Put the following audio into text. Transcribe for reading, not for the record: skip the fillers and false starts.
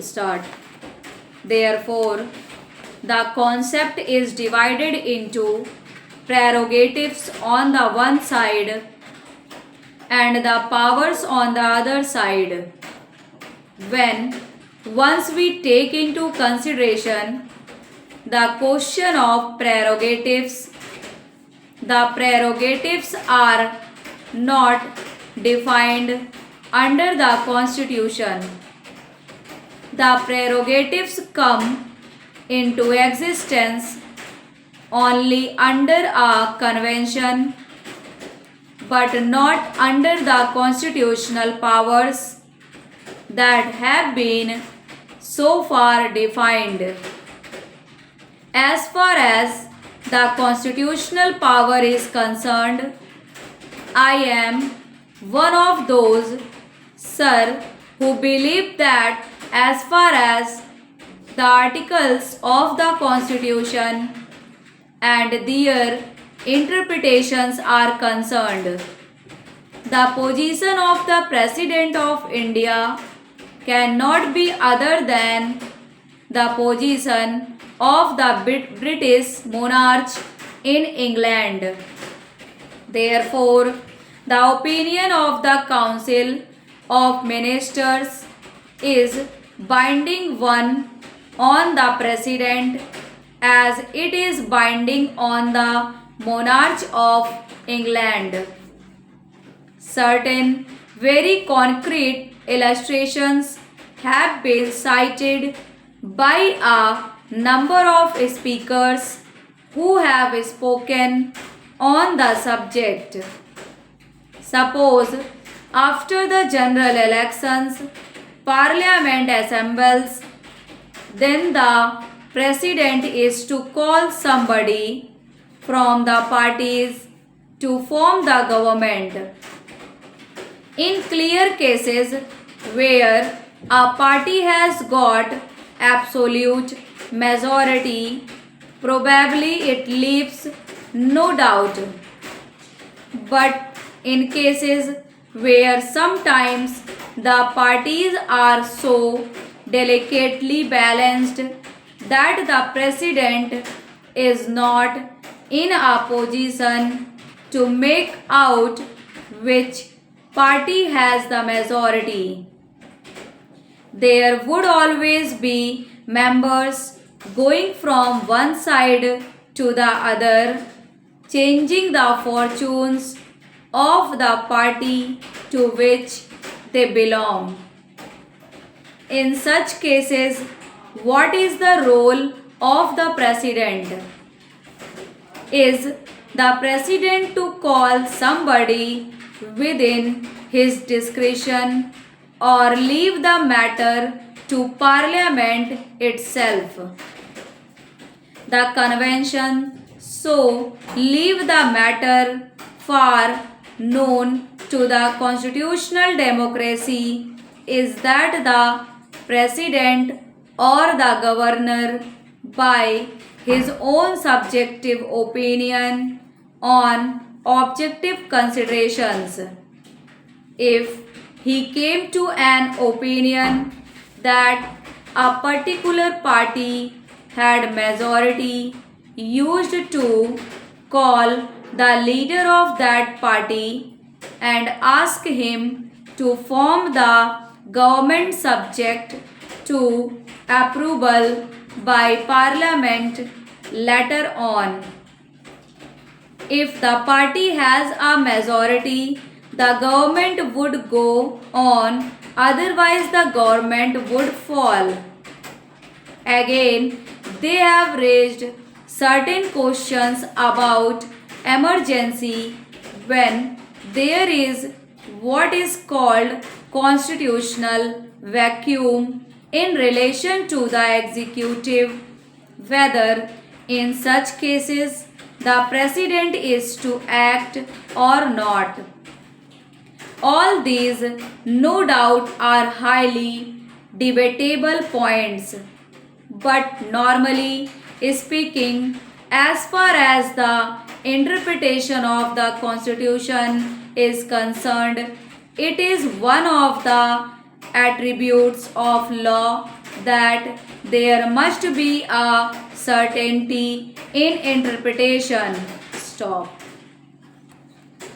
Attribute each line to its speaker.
Speaker 1: start. Therefore, the concept is divided into prerogatives on the one side and the powers on the other side. Once we take into consideration the question of prerogatives, the prerogatives are not defined under the Constitution. The prerogatives come into existence only under a convention, but not under the constitutional powers that have been so far defined. As far as the constitutional power is concerned, I am one of those, sir, who believe that as far as the articles of the Constitution and their interpretations are concerned, the position of the President of India cannot be other than the position of the British monarch in England. Therefore, the opinion of the Council of Ministers is binding one on the President as it is binding on the monarch of England. Certain very concrete illustrations have been cited by a number of speakers who have spoken on the subject. Suppose after the general elections, Parliament assembles, then the President is to call somebody from the parties to form the government. In clear cases where a party has got absolute majority, probably it leaves no doubt. But in cases where sometimes the parties are so delicately balanced that the President is not in a position to make out which party has the majority, there would always be members going from one side to the other, changing the fortunes of the party to which they belong. In such cases, what is the role of the President? Is the President to call somebody within his discretion or leave the matter to Parliament itself? The Convention so leave the matter far known to the constitutional democracy is that the President or the Governor, by his own subjective opinion on objective considerations, if he came to an opinion that a particular party had majority, used to call the leader of that party and ask him to form the government subject to approval by Parliament later on. If the party has a majority, the government would go on, otherwise the government would fall. Again, they have raised certain questions about emergency when there is what is called constitutional vacuum in relation to the executive, whether in such cases the President is to act or not. All these, no doubt, are highly debatable points, but normally speaking, as far as the interpretation of the Constitution is concerned, it is one of the attributes of law that there must be a certainty in interpretation. Stop.